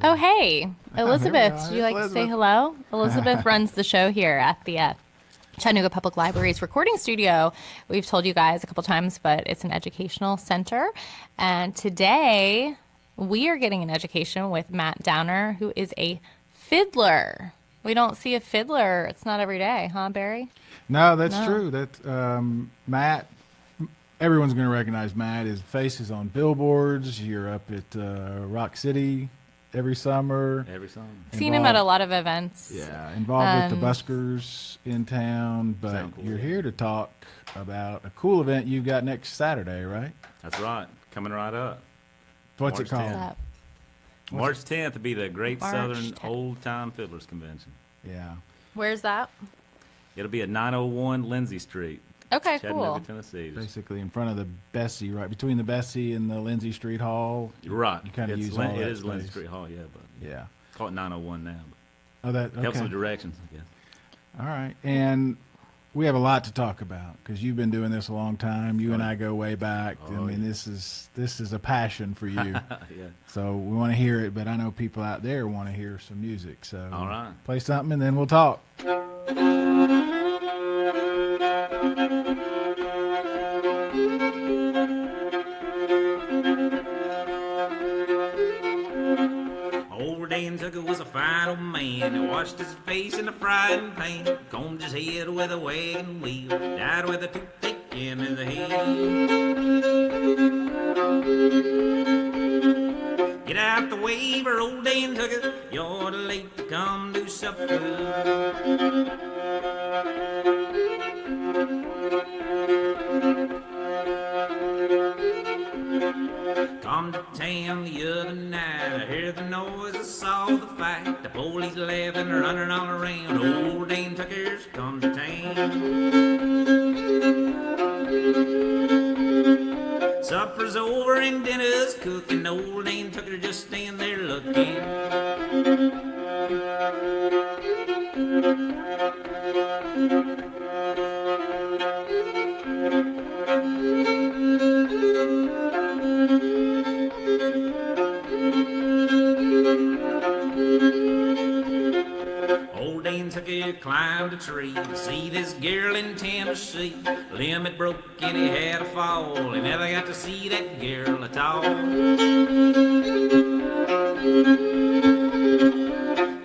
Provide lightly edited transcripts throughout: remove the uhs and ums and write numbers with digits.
Oh, hey, Elizabeth. Would you like to say Elizabeth. hello? Elizabeth runs the show here at the Chattanooga Public Library's recording studio. We've told you guys a couple times, but it's an educational center. And today we are getting an education with Matt Downer, who is a fiddler. We don't see a fiddler. It's not every day, huh, Barry? No, that's No. true. That Matt. Everyone's going to recognize Matt. His face is on billboards. You're up at Rock City every summer. Every song. Seen him at a lot of events. Yeah, involved with the buskers in town. But Sound cool. you're here to talk about a cool event you've got next Saturday, right? That's right. Coming right up. What's it March called? 10th. Up. March 10th will be the Great March Southern 10th. Old Time Fiddlers Convention. Yeah. Where's that? It'll be at 901 Lindsay Street, Okay, Chattanooga, cool. Tennessee. Basically in front of the Bessie, right between the Bessie and the Lindsay Street Hall. You're right. You kind of It's use all It that is Lindsay space. Street Hall, yeah, but Yeah. call it 901 now. Oh, that But helps okay. with directions, I guess. All right, and we have a lot to talk about because you've been doing this a long time. You and I go way back. I Oh, mean, yeah. this is a passion for you. Yeah. So we want to hear it, but I know people out there want to hear some music. So All right. play something and then we'll talk. Old Dan Tucker was a fine old man. He washed his face in a frying pan, combed his head with a wagon wheel, died with a toothache in his head. Get out the waiver, old Dan Tucker, you're too late to come do supper. Come to town the other night, I heard the noise, I saw the fight. The police laughing, running all around. Old Dan Tucker's come to town. Supper's over and dinner's cooking. Old Dan Tucker just stand there looking. Old Dan Tucker climbed a tree to see this girl in Tennessee. Limb had broke and he had a fall. He never got to see that girl at all.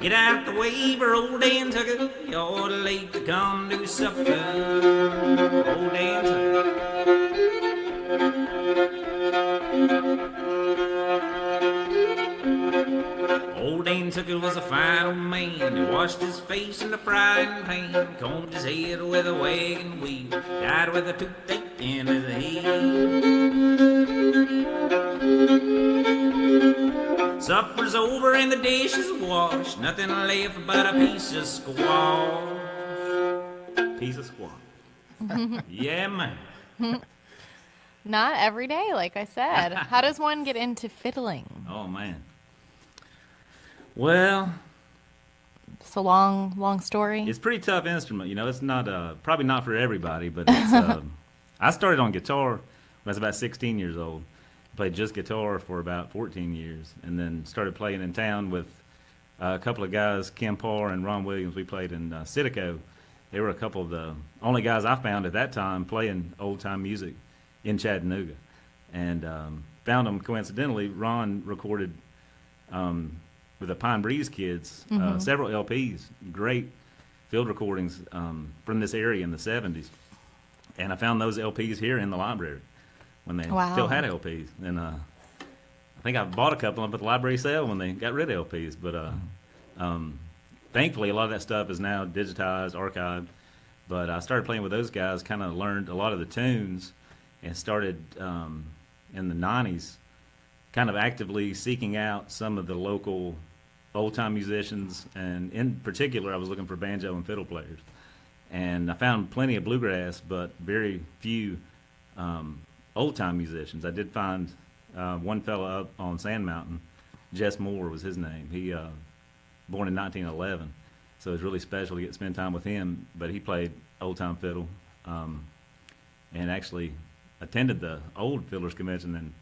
Get out the waiver, old Dan Tucker, you're too late to come do supper. Old Dan Tucker. Old Dan Tucker was a fine old man. He washed his face in the frying pan, combed his head with a wagon wheel, died with a toothache in his head. Supper's over and the dishes washed, nothing left but a piece of squash. Piece of squash. Yeah, man. Not every day, like I said. How does one get into fiddling? Oh, man. Well, It's a long story. it's a pretty tough instrument. You know, it's not probably not for everybody, but it's, I started on guitar when I was about 16 years old. Played just guitar for about 14 years, and then started playing in town with a couple of guys, Kim Parr and Ron Williams. We played in Sitico. They were a couple of the only guys I found at that time playing old-time music in Chattanooga, and found them coincidentally. Ron recorded with the Pine Breeze Kids several LPs, great field recordings from this area in the 70s, and I found those LPs here in the library when they Wow. still had LPs, and I think I bought a couple of them at the library sale when they got rid of LPs, but thankfully a lot of that stuff is now digitized, archived, but I started playing with those guys, kind of learned a lot of the tunes, and started in the 90s kind of actively seeking out some of the local old-time musicians, and in particular I was looking for banjo and fiddle players, and I found plenty of bluegrass but very few old-time musicians. I did find one fella up on Sand Mountain, Jess Moore was his name. He born in 1911, so it was really special to get to spend time with him, but he played old-time fiddle and actually attended the old fiddlers convention and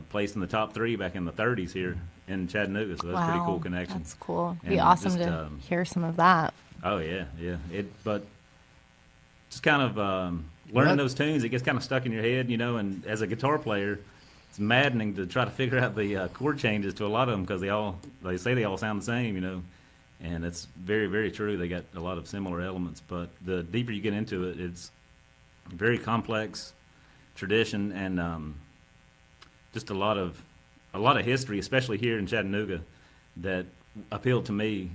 placed in the top 3 back in the 30s here in Chattanooga. So that's a pretty cool connection. That's cool. It'd be And awesome just, to hear some of that. Oh yeah. But just kind of learning those tunes, it gets kind of stuck in your head, And as a guitar player, it's maddening to try to figure out the chord changes to a lot of them because they say they all sound the same, And it's very, very true. They got a lot of similar elements, but the deeper you get into it, it's very complex tradition and just a lot of history, especially here in Chattanooga, that appealed to me.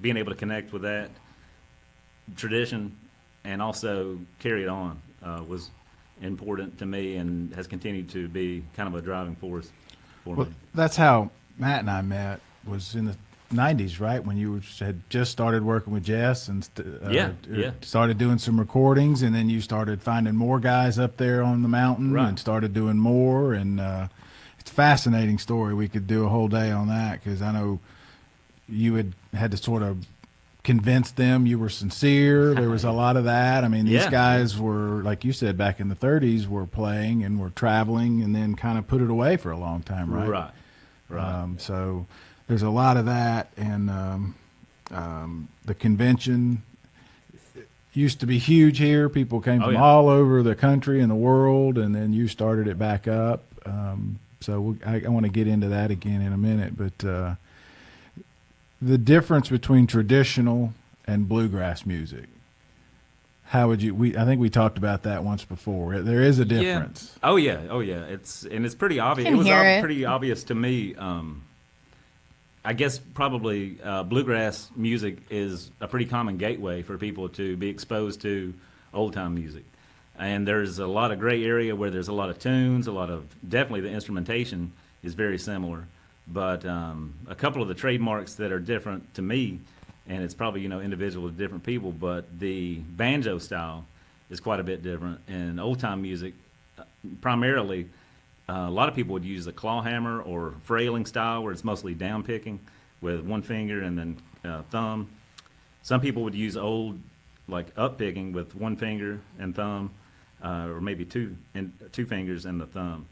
Being able to connect with that tradition and also carry it on was important to me and has continued to be kind of a driving force for me. That's how Matt and I met, was in the 90s, right? When you had just started working with Jess and started doing some recordings, and then you started finding more guys up there on the mountain and started doing more. And it's a fascinating story. We could do a whole day on that because I know you had to sort of convince them you were sincere. There was a lot of that. I mean, these guys were, like you said, back in the 30s, were playing and were traveling and then kind of put it away for a long time, right? Right. So there's a lot of that, and the convention used to be huge here. People came from all over the country and the world, and then you started it back up. So I want to get into that again in a minute, but the difference between traditional and bluegrass music. How would you? I think we talked about that once before. There is a difference. Yeah. Oh yeah. It's pretty obvious. It was pretty obvious to me. I guess probably bluegrass music is a pretty common gateway for people to be exposed to old time music, and there's a lot of gray area where there's a lot of tunes, definitely the instrumentation is very similar. But a couple of the trademarks that are different to me, and it's probably individual to different people, but the banjo style is quite a bit different. And old time music, primarily, a lot of people would use the claw hammer or frailing style, where it's mostly down picking with one finger and then thumb. Some people would use old, like up picking with one finger and thumb, or maybe two fingers and the thumb.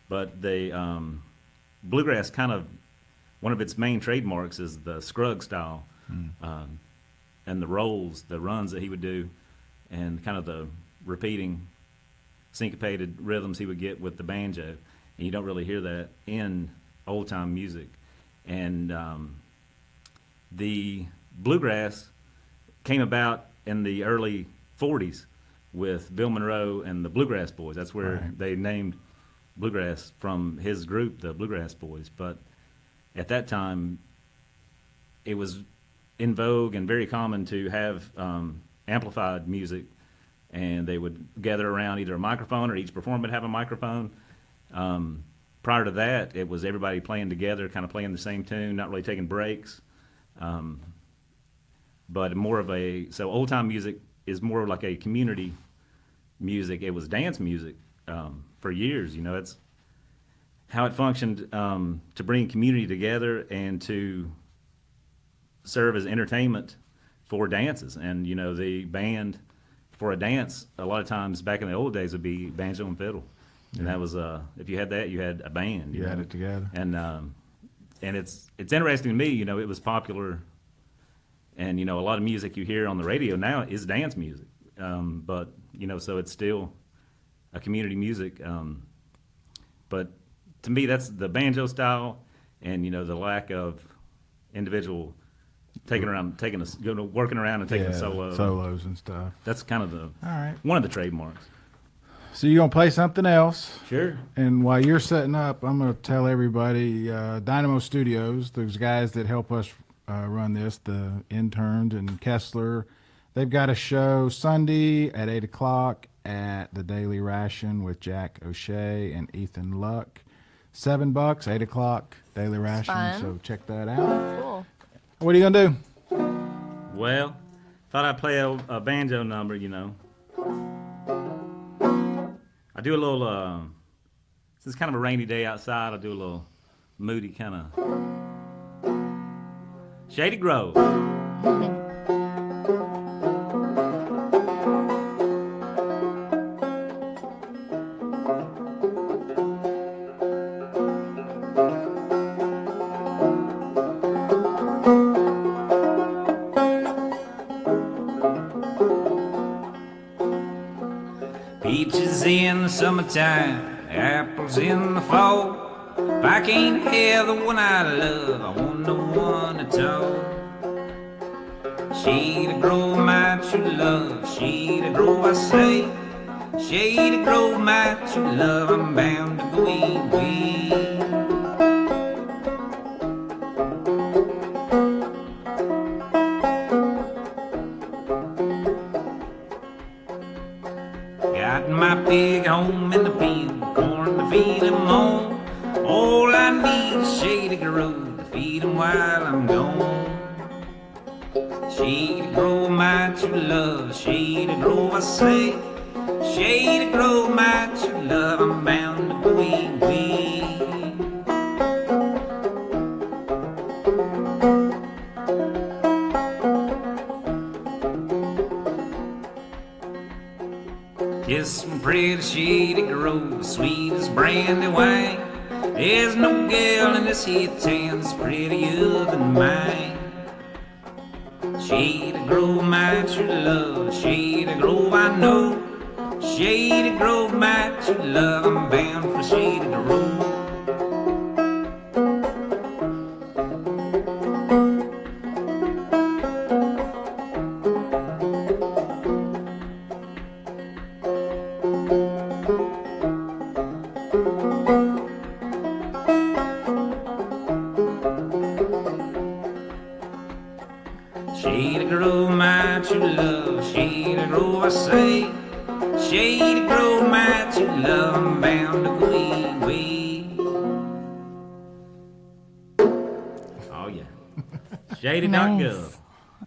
But the bluegrass, kind of one of its main trademarks is the scrug style, and the rolls, the runs that he would do, and kind of the repeating syncopated rhythms he would get with the banjo. And you don't really hear that in old time music. And the bluegrass came about in the early 40s with Bill Monroe and the Bluegrass Boys. That's where they named bluegrass from his group, the Bluegrass Boys. But at that time, it was in vogue and very common to have amplified music, and they would gather around either a microphone, or each performer would have a microphone. Prior to that, it was everybody playing together, kind of playing the same tune, not really taking breaks. But more of so old time music is more like a community music. It was dance music for years. It's how it functioned to bring community together and to serve as entertainment for dances. And the band for a dance, a lot of times back in the old days, would be banjo and fiddle. And that was if you had that, you had a band. You had it together. And it's interesting to me. It was popular, and a lot of music you hear on the radio now is dance music. But so it's still a community music. But to me, that's the banjo style, and the lack of individual working around and taking a solo. Solos and stuff. That's kind of one of the trademarks. So you're going to play something else. Sure. And while you're setting up, I'm going to tell everybody, Dynamo Studios, those guys that help us run this, the interns and Kessler, they've got a show Sunday at 8 o'clock at the Daily Ration with Jack O'Shea and Ethan Luck. $7, 8 o'clock, Daily Ration. Fun. So check that out. Cool. What are you going to do? Well, thought I'd play a banjo number, I do a little, since it's kind of a rainy day outside, I'll do a little moody kind of Shady Grove. Peaches in the summertime, apples in the fall. If I can't have the one I love, I want no one at all. Shady Grove, my true love, Shady Grove, I say. Shady Grove, my true love, I'm bound to go away. Got my pig home in the field, corn to feed him on. All I need is Shady Grove to feed him while I'm gone. Shady Grove, my true love, Shady Grove, I say. Shady Grove, my true love, I'm bound to go away. Kiss me pretty Shady Grove, sweet as brandy wine. There's no girl in this here town that's prettier than mine. Shady Grove, my true love, Shady Grove, I know. Shady Grove, my true love, I'm bound for Shady Grove. Shady Grove, my true love, Shady Grove, I say. Shady Grove, my true love, I'm bound to go away. Oh yeah, Shady.gov. Nice.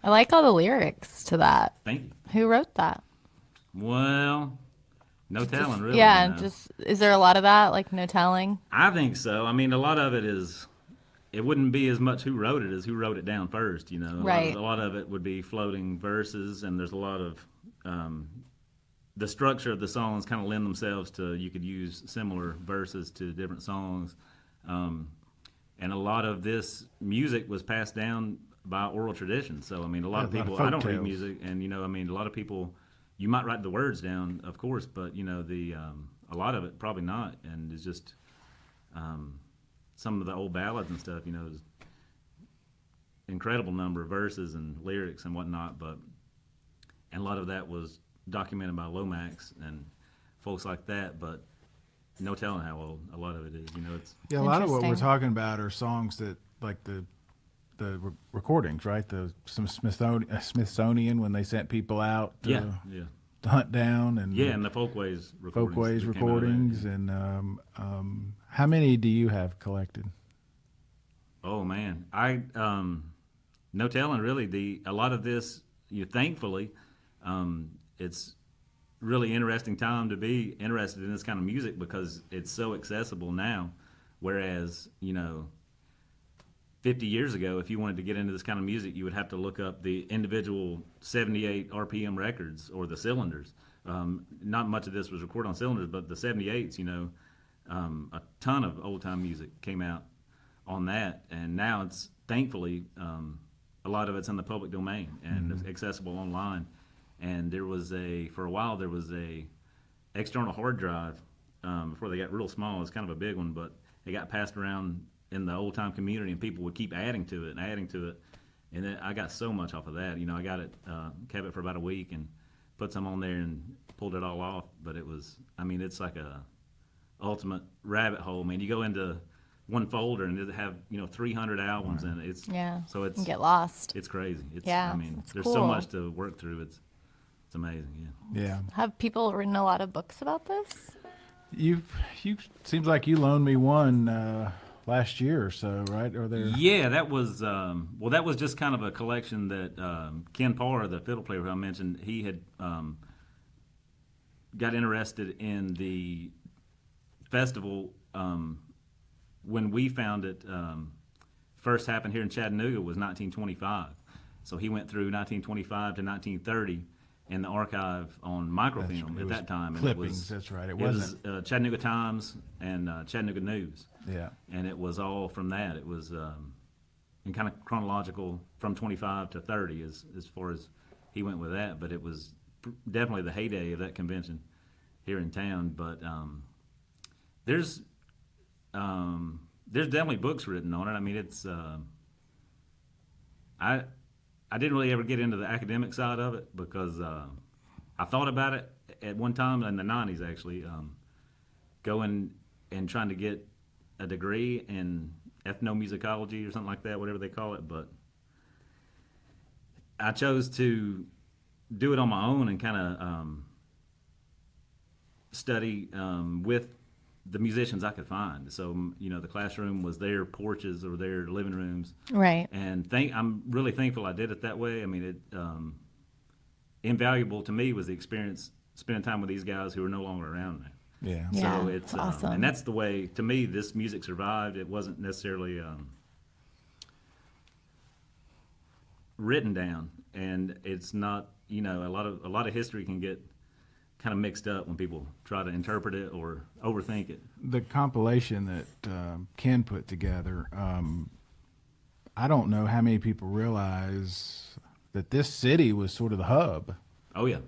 I like all the lyrics to that. Thank you. Who wrote that? Well, no telling, really. Yeah, you know. just is there a lot of that? Like no telling? I think so. I mean, a lot of it is. It wouldn't be as much who wrote it as who wrote it down first. You know, Right. A lot of it would be floating verses, and there's a lot of the structure of the songs kind of lend themselves to you could use similar verses to different songs, and a lot of this music was passed down by oral tradition. So I mean, a lot of people. I don't read music, and you know, I mean, a lot of people. You might write the words down, of course, but you know, a lot of it probably not, and it's just. Some of the old ballads and stuff, you know, there's incredible number of verses and lyrics and whatnot, and a lot of that was documented by Lomax and folks like that, but no telling how old a lot of it is. You know, it's a lot of what we're Interesting. talking about are songs that like the recordings, right? Some Smithsonian when they sent people out to hunt down and and the Folkways recordings. that came out of that, recordings and how many do you have collected? Oh man, I no telling really. A lot of this, thankfully, it's really interesting time to be interested in this kind of music because it's so accessible now. Whereas 50 years ago, if you wanted to get into this kind of music, you would have to look up the individual 78 RPM records or the cylinders. Not much of this was recorded on cylinders, but the 78s, a ton of old time music came out on that, and now it's thankfully a lot of it's in the public domain and it's accessible online. And for a while there was a external hard drive before they got real small. It's kind of a big one, but it got passed around in the old time community, and people would keep adding to it, and then I got so much off of that. I got it, kept it for about a week, and put some on there and pulled it all off. But it's like a ultimate rabbit hole. Man, you go into one folder and it have 300 albums in it. So it's you get lost. It's crazy. It's there's cool. so much to work through. It's amazing. Yeah. Have people written a lot of books about this? You seems like you loaned me one last year or so, right? Or there? Yeah, that was that was just kind of a collection that Ken Parr, the fiddle player who I mentioned, he had got interested in the festival when we found it. First happened here in Chattanooga was 1925, so he went through 1925 to 1930 in the archive on microfilm at that time. Clippings, that's right. It was Chattanooga Times and Chattanooga News. Yeah. And it was all from that. It was in kind of chronological from 25 to 30 as far as he went with that. But it was definitely the heyday of that convention here in town. But there's definitely books written on it. I mean, it's I didn't really ever get into the academic side of it because I thought about it at one time in the 90s, actually, going and trying to get a degree in ethnomusicology or something like that, whatever they call it. But I chose to do it on my own and kind of study with the musicians I could find. So, the classroom was their porches or their living rooms. Right. And I'm really thankful I did it that way. I mean, it invaluable to me was the experience spending time with these guys who are no longer around now. Yeah. So it's awesome. and that's the way, to me, this music survived. It wasn't necessarily written down, and it's not, a lot of history can get kind of mixed up when people try to interpret it or overthink it. The compilation that Ken put together, I don't know how many people realize that this city was sort of the hub. Oh yeah,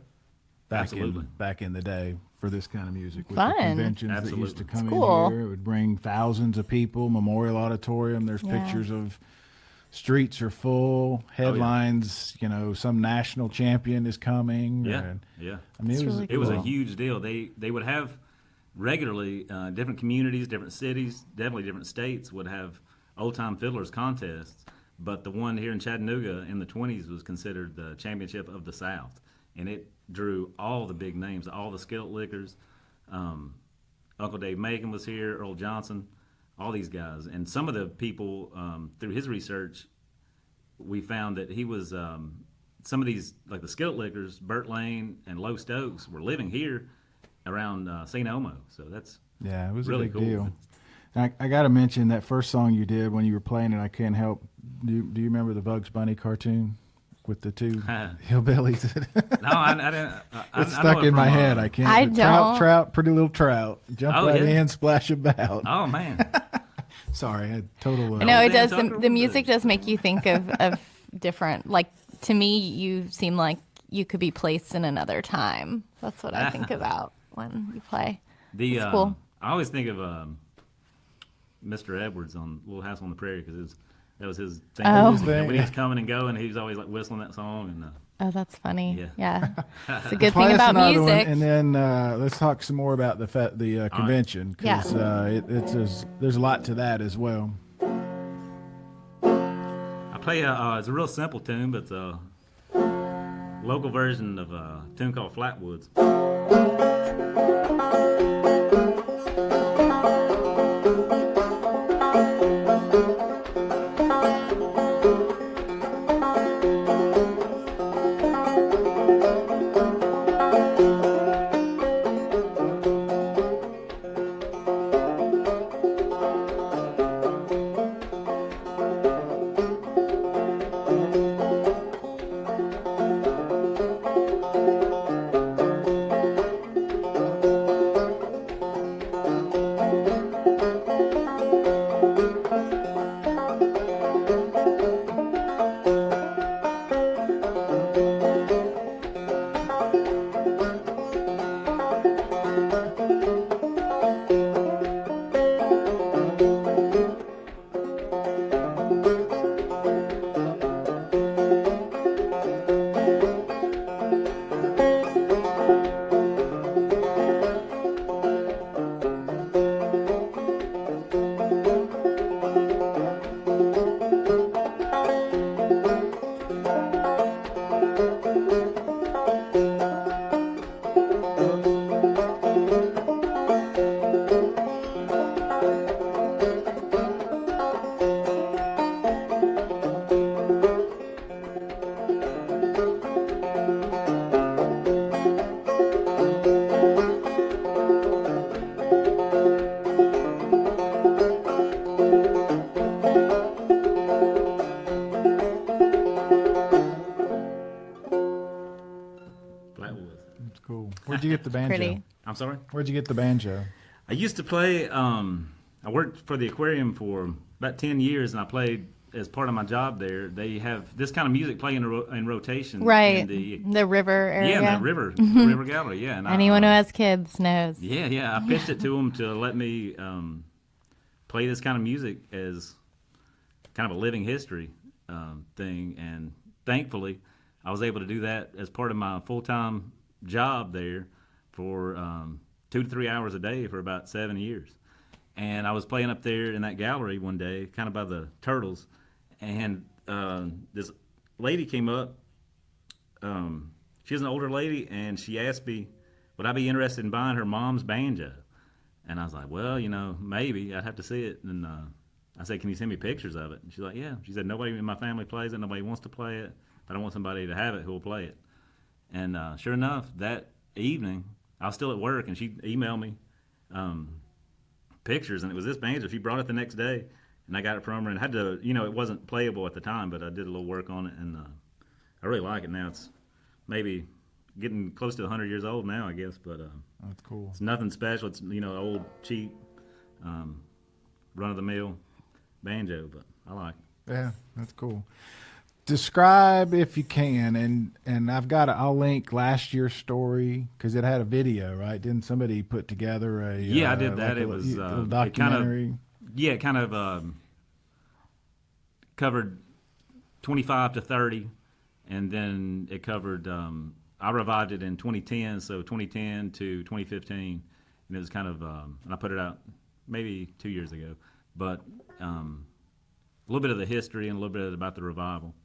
absolutely. Back in the day for this kind of music. With Fun. the conventions Absolutely. that used to come It's cool. in here, it would bring thousands of people. Memorial Auditorium. There's pictures of streets are full. Headlines. Some national champion is coming. Yeah, and, yeah. I mean, It's really It was a cool. huge deal. They would have regularly different communities, different cities, definitely different states would have old time fiddlers contests. But the one here in Chattanooga in the 20s was considered the championship of the South, and it drew all the big names, all the skillet lickers. Uncle Dave Macon was here, Earl Johnson, all these guys. And some of the people, through his research, we found that he was, some of these, like the skillet lickers, Burt Lane and Low Stokes, were living here around St. Elmo. So that's it was really a big cool. deal. I got to mention that first song you did when you were playing it. I can't help. Do you remember the Bugs Bunny cartoon with the two hillbillies? No, I didn't. It's I know stuck it in my from, head. I can't. I Trout, don't. pretty little trout. Jump Oh, right yeah. in, splash about. Oh man, Sorry, I had total. I know it Dan does. Tucker The was music good. does make you think of different. Like, to me, you seem like you could be placed in another time. That's what I think about when you play. it's cool. I always think of Mr. Edwards on Little House on the Prairie because that was his thing. Oh. When he was coming and going, he was always like whistling that song. And Oh, that's funny. Yeah. Yeah. It's a good Play thing us about another one, music. and then let's talk some more about the convention because there's a lot to that as well. I play it's a real simple tune, but it's a local version of a tune called Flatwoods. It's cool. Where'd you get the banjo? Pretty. I'm sorry? Where'd you get the banjo? I used to play, I worked for the aquarium for about 10 years, and I played as part of my job there, they have this kind of music playing in rotation. Right. In the river area. Yeah, the river gallery. Yeah. And Anyone who has kids knows. Yeah. I pitched it to them to let me play this kind of music as kind of a living history thing, and thankfully, I was able to do that as part of my full-time job there for 2 to 3 hours a day for about 7 years. And I was playing up there in that gallery one day, kind of by the turtles, and this lady came up. She was an older lady, and she asked me, would I be interested in buying her mom's banjo? And I was like, well, maybe. I'd have to see it. And I said, can you send me pictures of it? And she's like, yeah. She said, nobody in my family plays it. Nobody wants to play it. But I want somebody to have it who will play it. And sure enough, that evening, I was still at work, and she emailed me pictures, and it was this banjo. She brought it the next day, and I got it from her, and had to, it wasn't playable at the time, but I did a little work on it, and I really like it now. It's maybe getting close to 100 years old now, I guess, but that's cool. It's nothing special. It's, old, cheap, run-of-the-mill banjo, but I like it. Yeah, that's cool. Describe, if you can, and I'll link last year's story because it had a video, right? Didn't somebody put together a I did that. like it was a documentary. It kind of covered 25 to 30, and then it covered. I revived it in 2010, so 2010 to 2015, and it was kind of. And I put it out maybe 2 years ago, but a little bit of the history and a little bit about the revival.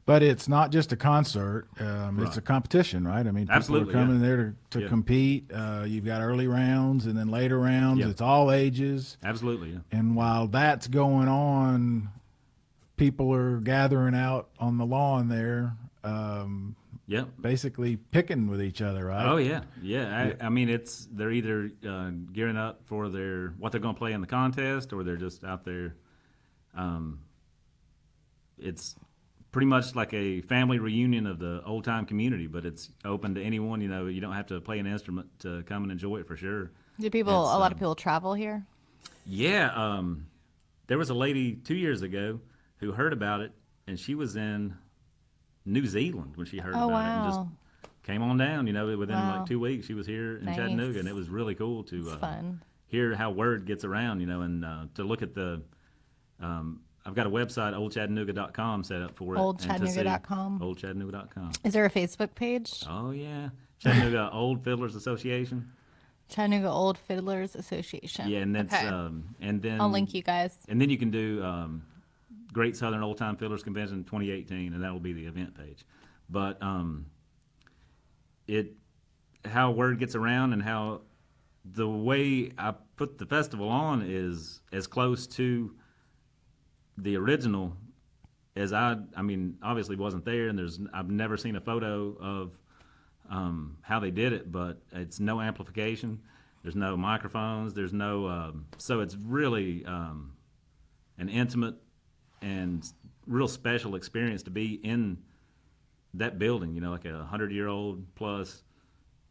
But it's not just a concert; Right. It's a competition, right? I mean, people Absolutely, are coming yeah. there to compete. You've got early rounds and then later rounds. Yeah. It's all ages. Absolutely, yeah. And while that's going on, people are gathering out on the lawn there, Yep. basically picking with each other, right? Oh yeah. I mean, they're either gearing up for what they're going to play in the contest, or they're just out there. It's pretty much like a family reunion of the old time community, but it's open to anyone. You don't have to play an instrument to come and enjoy it for sure. Do a lot of people travel here? Yeah, there was a lady 2 years ago who heard about it, and she was in New Zealand when she heard about it, and just came on down. Within like 2 weeks, she was here in Chattanooga, and it was really cool to hear how word gets around. And to look at the. I've got a website, oldchattanooga.com, set up for it. Oldchattanooga.com. Oldchattanooga.com. Is there a Facebook page? Oh yeah, Chattanooga Old Fiddlers Association. Chattanooga Old Fiddlers Association. Yeah, and that's and then I'll link you guys. And then you can do Great Southern Old Time Fiddlers Convention 2018, and that'll be the event page. But how word gets around and how the way I put the festival on is as close to the original as I mean, obviously wasn't there, and I've never seen a photo of how they did it, but it's no amplification. There's no microphones. There's no so it's really an intimate and real special experience to be in that building. Like 100-year-old plus.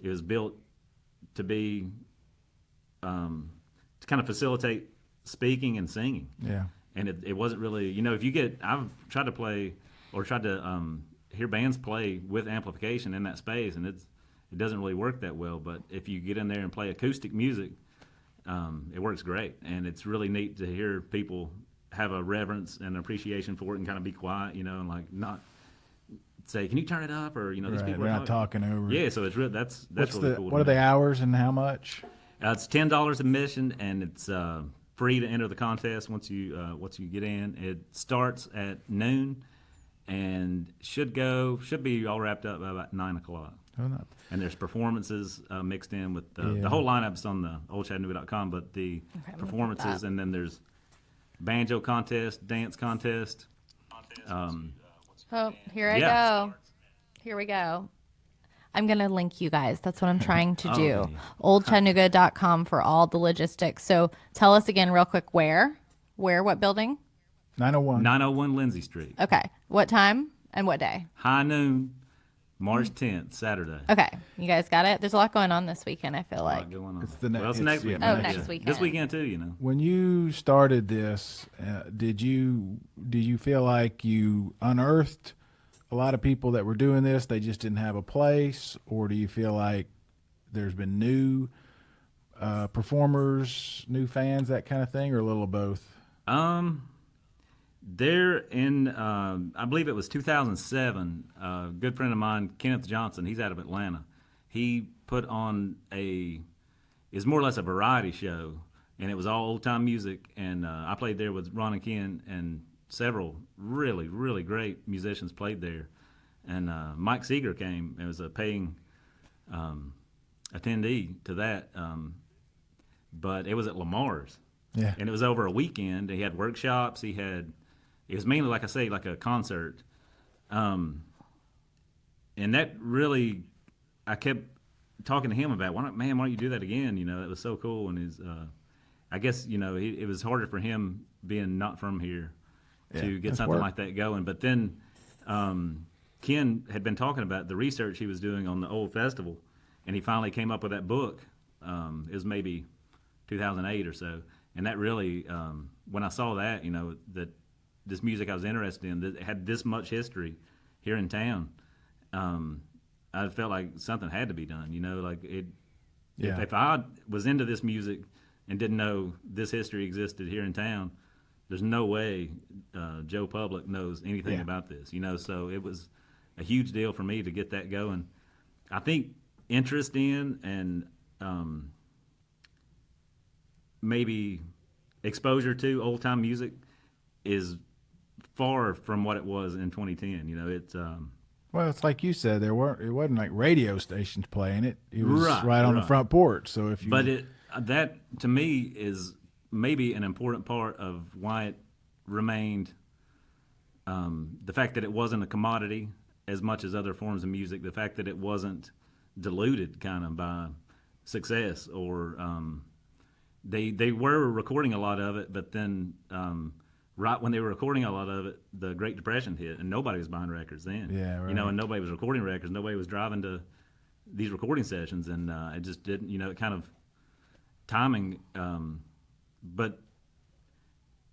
It was built to be to kind of facilitate speaking and singing. Yeah. And it wasn't really, I've tried to play or tried to hear bands play with amplification in that space, and it doesn't really work that well. But if you get in there and play acoustic music, it works great. And it's really neat to hear people have a reverence and appreciation for it and kind of be quiet, and like not say, can you turn it up? Or, these people are are not talking over. Yeah, so it's really, that's really cool. What are the hours and how much? It's $10 admission, and it's free to enter the contest once you get in. It starts at noon and should be all wrapped up by about 9 o'clock. Oh, not. And there's performances mixed in with the whole lineup's on the oldchattanooga.com, but the performances, and then there's banjo contest, dance contest. Here I go. Here we go. I'm going to link you guys. That's what I'm trying to do. Yeah. Oldchattanooga.com for all the logistics. So tell us again real quick what building? 901. 901 Lindsay Street. Okay. What time and what day? High noon, March 10th, Saturday. Okay, you guys got it. There's a lot going on this weekend. I feel A like. lot going on. It's the Well, it's next weekend. Oh, next weekend. This weekend too, you know. When you started this, did you feel like you unearthed a lot of people that were doing this? They just didn't have a place, or do you feel like there's been new performers, new fans, that kind of thing, or a little of both? There in, I believe it was 2007, a good friend of mine, Kenneth Johnson, he's out of Atlanta. He put on it's more or less a variety show, and it was all old-time music, and I played there with Ron and Ken, and several really, really great musicians played there. And Mike Seeger came and was a paying attendee to that, but it was at Lamar's. Yeah. And it was over a weekend. He had workshops. It was mainly, like I say, like a concert. And that really, I kept talking to him about, why don't you do that again? You know, it was so cool. And I guess, you know, it was harder for him being not from here to get something like that going. But then Ken had been talking about the research he was doing on the old festival, and he finally came up with that book. It was maybe 2008 or so. And that really, when I saw that, you know, that this music I was interested in, that had this much history here in town, I felt like something had to be done. You know, like it. Yeah. If I was into this music and didn't know this history existed here in town, there's no way Joe Public knows anything about this. You know, so it was a huge deal for me to get that going. I think interest in and maybe exposure to old time music is far from what it was in 2010. You know, it's well, it's like you said, it wasn't like radio stations playing it. It was right on the front porch. So if you, but that to me is maybe an important part of why it remained. The fact that it wasn't a commodity as much as other forms of music. The fact that it wasn't diluted kind of by success or. They were recording a lot of it, but then right when they were recording a lot of it, the Great Depression hit, and nobody was buying records then. Yeah, right. You know, and nobody was recording records. Nobody was driving to these recording sessions, and it just didn't. You know, it kind of timing. But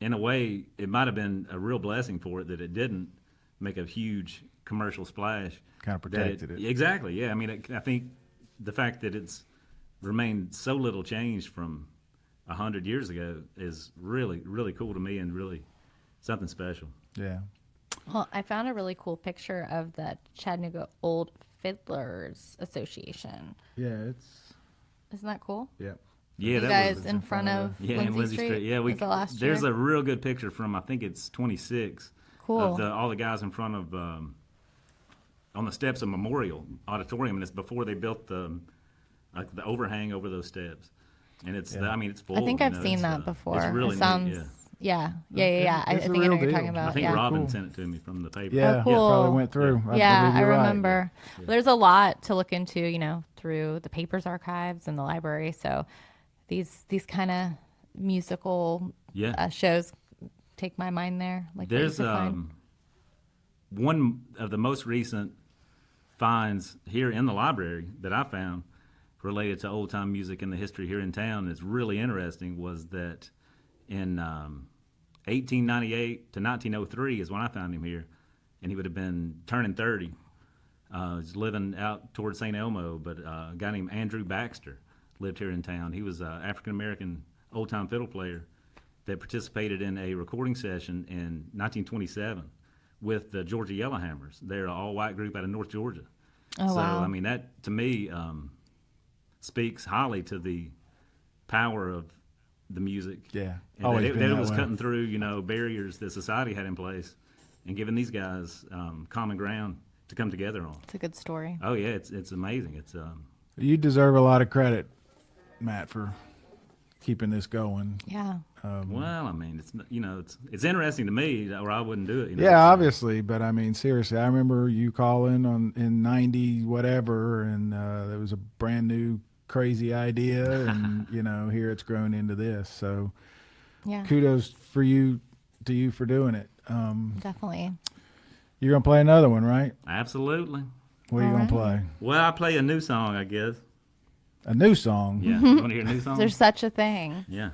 in a way, it might have been a real blessing for it that it didn't make a huge commercial splash. Kind of protected it. Exactly. Yeah. I mean, I think the fact that it's remained so little changed from 100 years ago is really, really cool to me and really something special. Yeah. Well, I found a really cool picture of the Chattanooga Old Fiddlers Association. Yeah, Isn't that cool? Yeah. Yeah, You that guys was in front of Lindsay Street. Yeah, was the last there's year? a real good picture from I think it's 26. Cool. Of all the guys in front of on the steps of Memorial Auditorium, and it's before they built the overhang over those steps. And it's it's full. I think I've seen that before. It's really it sounds, neat, yeah. Yeah. I It's a think I know real what you're deal. talking about. I think yeah. Robin sent it to me from the paper. Yeah, cool. probably went through. Yeah, believe I you're right. remember. Well, there's a lot to look into, you know, through the papers archives and the library. So these kind of musical shows take my mind there. Like There's one of the most recent finds here in the library that I found related to old time music and the history here in town that's really interesting was that in 1898 to 1903 is when I found him here, and he would have been turning 30. He's living out towards St. Elmo, but a guy named Andrew Baxter lived here in town. He was an African-American old-time fiddle player that participated in a recording session in 1927 with the Georgia Yellowhammers. They're an all-white group out of North Georgia. Oh, wow. I mean, that, to me, speaks highly to the power of the music. Yeah, And always that been it that was way. cutting through, you know, barriers that society had in place and giving these guys common ground to come together on. It's a good story. Oh, yeah, it's amazing. It's You deserve a lot of credit, Matt, for keeping this going. Yeah. well, I mean, it's interesting to me, or I wouldn't do it. You know, Yeah, so- obviously, but I mean, seriously, I remember you calling in '90 whatever, and there was a brand new crazy idea, and you know, here it's grown into this. So, Yeah. kudos to you for doing it. Definitely. You're gonna play another one, right? Absolutely. What are you going to play? Well, I play a new song, I guess. A new song? Yeah. You want to hear a new song? There's such a thing. Yeah.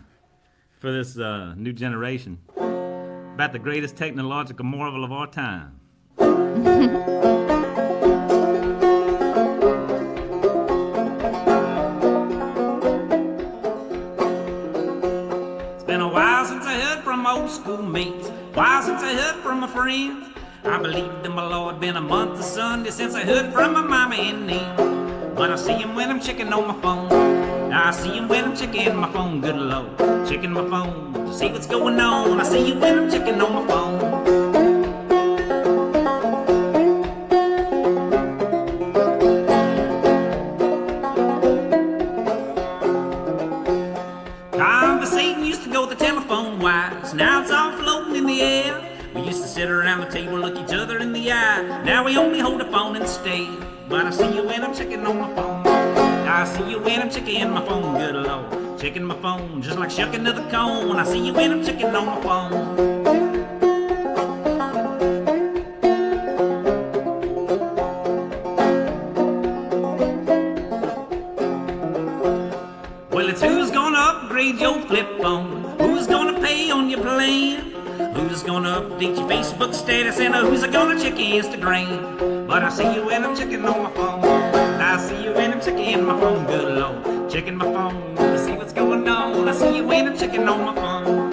For this new generation. About the greatest technological marvel of our time. It's been a while since I heard from old schoolmates. While since I heard from my friends. I believed in my Lord, been a month of Sunday since I heard from my mama and them. But I see him when I'm checking on my phone. I see him when I'm checking my phone, good Lord. Checking my phone to see what's going on. I see you when I'm checking on my phone. Conversation used to go the telephone wires. Now it's all floating in the air. We used to sit around the table, look each other in the eye. Now we only hold a phone instead. But I see you when I'm checking on my phone. I see you when I'm checking my phone, good Lord. Checking my phone, just like shucking to the cone. I see you when I'm checking on my phone. Well, it's who's gonna upgrade your flip phone? Who's gonna pay on your plan? Who's gonna update your Facebook status? And who's gonna check your Instagram? But I see you when I'm checking on my phone. I see you when I'm checking my phone, good Lord. Checking my phone to see what's going on. I see you when I'm checking on my phone.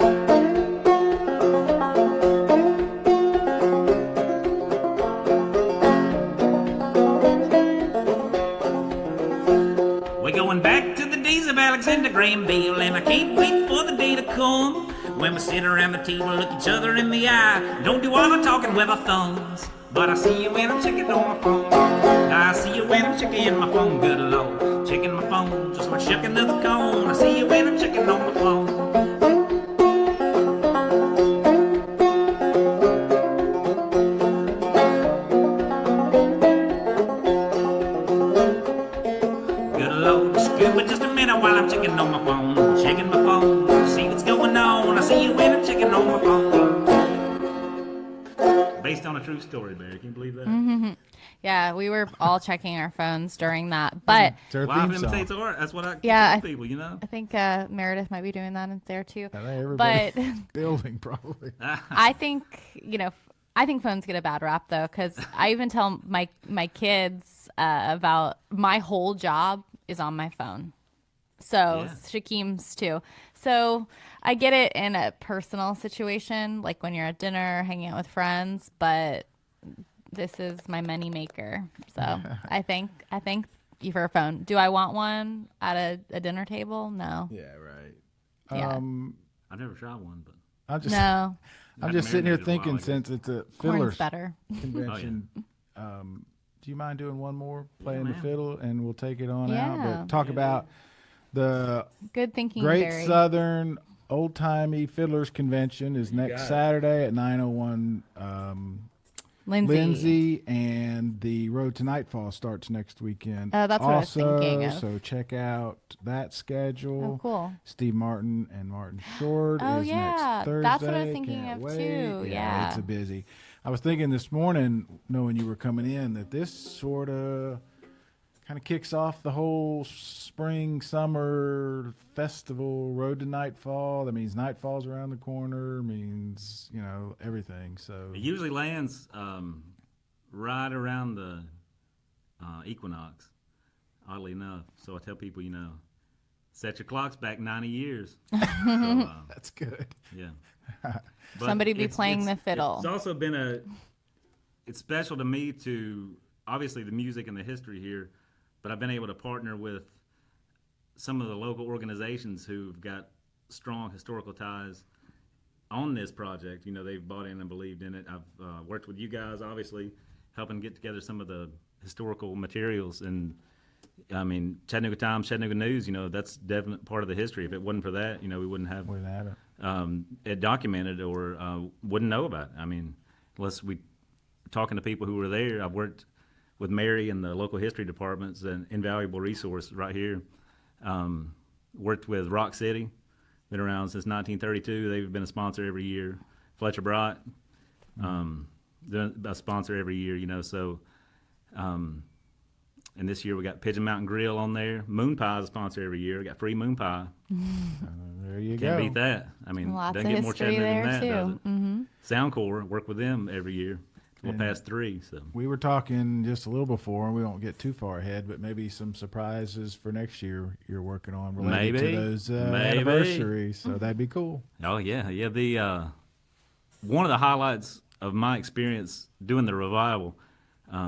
We're going back to the days of Alexander Graham Bell, and I can't wait for the day to come when we sit around the table, look each other in the eye. Don't do all the talking with our thumbs. But I see you when I'm checking on my phone. I see you when I'm checking my phone, good Lord. Checking my phone, just like shucking to the cone. I see you when I'm checking on my phone. Good Lord, just give me just a minute while I'm checking on my phone. Checking my phone, see what's going on. I see you when I'm checking on my phone. Based on a true story, Barry. Can you believe that? Mm-hmm. Yeah, we were all checking our phones during that. But live imitates art. That's what I tell people, you know. I think Meredith might be doing that in there too. Everybody building probably. I think phones get a bad rap though, because I even tell my kids about my whole job is on my phone. So Shaquem's too. So I get it in a personal situation, like when you're at dinner, hanging out with friends, but this is my money maker. So I thank you for a phone. Do I want one at a dinner table? No. Yeah, right. Yeah. I've never tried one, but I'm just sitting here thinking, since it's a fiddler's better convention, do you mind doing one more, playing the fiddle, and we'll take it on out? But talk about the good thinking. Great Barry. Southern Old Timey Fiddlers Convention is next Saturday at 901 Lindsay, and the Road to Nightfall starts next weekend. Oh, that's what also, I was thinking of. So check out that schedule. Oh, cool. Steve Martin and Martin Short is next Thursday. That's what I was thinking Can't of wait. too. Yeah, it's a busy. I was thinking this morning, knowing you were coming in, that this sort of kind of kicks off the whole spring, summer festival, Road to Nightfall. That means Nightfall's around the corner, means, everything. So it usually lands right around the equinox, oddly enough. So I tell people, set your clocks back 90 years. So, that's good. Yeah. Somebody be playing the fiddle. It's also been it's special to me to, obviously the music and the history here, but I've been able to partner with some of the local organizations who've got strong historical ties on this project. They've bought in and believed in it. I've worked with you guys, obviously, helping get together some of the historical materials. And, Chattanooga Times, Chattanooga News, that's definitely part of the history. If it wasn't for that, we wouldn't have it documented or wouldn't know about it. Unless we talking to people who were there. I've worked with Mary and the local history departments, an invaluable resource right here. Worked with Rock City, been around since 1932. They've been a sponsor every year. Fletcher Brott, they're a sponsor every year, So And this year we got Pigeon Mountain Grill on there. Moon Pie is a sponsor every year. We got free Moon Pie. There you Can't go. beat that. I mean, Lots doesn't of get more history Chattanooga than that, there, does too. it? Mm-hmm. Soundcore, work with them every year. We'll pass 3. So We were talking just a little before, and we won't get too far ahead, but maybe some surprises for next year you're working on related to those anniversaries. So that'd be cool. Oh yeah. The one of the highlights of my experience doing the revival,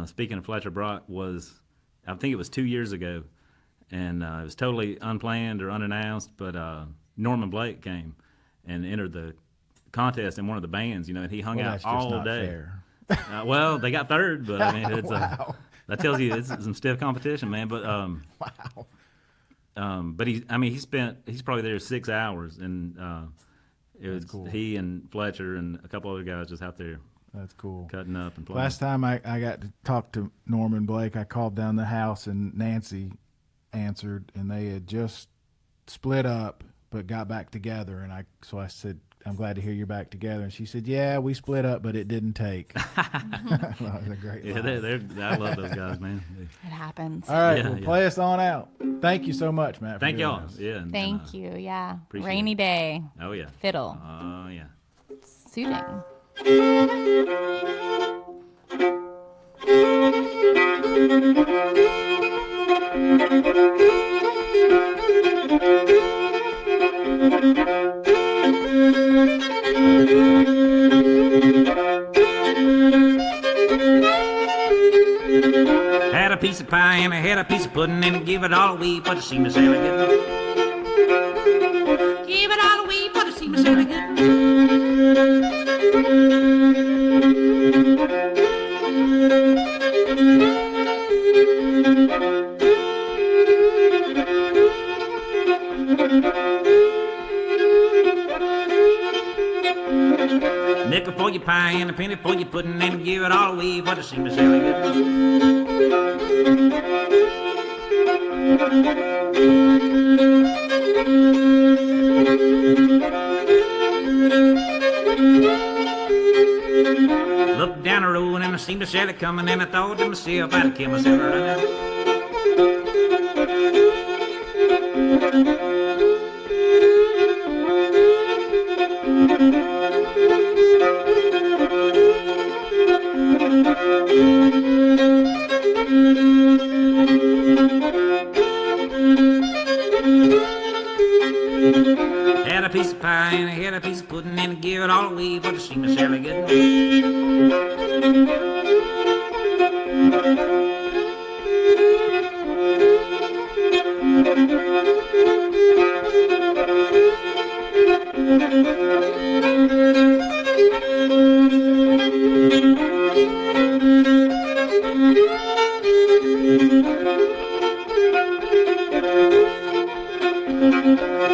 speaking of Fletcher Brock, was I think it was 2 years ago, and it was totally unplanned or unannounced. But Norman Blake came and entered the contest in one of the bands. And he hung out That's just all not day. fair. Well, they got third, but I mean, it's Wow. that tells you it's some stiff competition, man. But Wow. but he's probably there 6 hours, and it was cool. he and Fletcher and a couple other guys just out there That's cool. cutting up and playing. Last time I got to talk to Norman Blake, I called down the house and Nancy answered, and they had just split up but got back together. And so I said, I'm glad to hear you're back together. And she said, yeah, we split up, but it didn't take. That was a great line. I love those guys, man. It happens. All right, Yeah, well, yeah. play us on out. Thank you so much, Matt. for Thank doing y'all. this. Yeah. Thank you. Yeah. appreciate Rainy it. day. Oh yeah. Fiddle. Oh yeah. Soothing. Had a piece of pie and I had a piece of pudding and give it all away for the seam Sally good. Give it all away for the seam Sally good. Nickel for your pie and a penny for your pudding and give it all away for the seam Sally good. Looked down the road and I seen the Sally coming and I thought to myself I'd kill myself running. Had a piece of pie and I had a piece of pudding and I give it all away for the seam Sally good.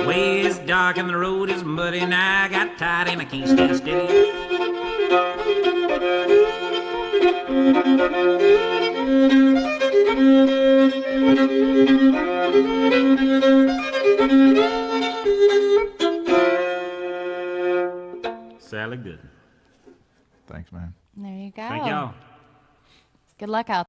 Way is dark and the road is muddy and I got tired and I can't stand steady. Sally good. Thanks, man. There you go. Thank y'all. Good luck out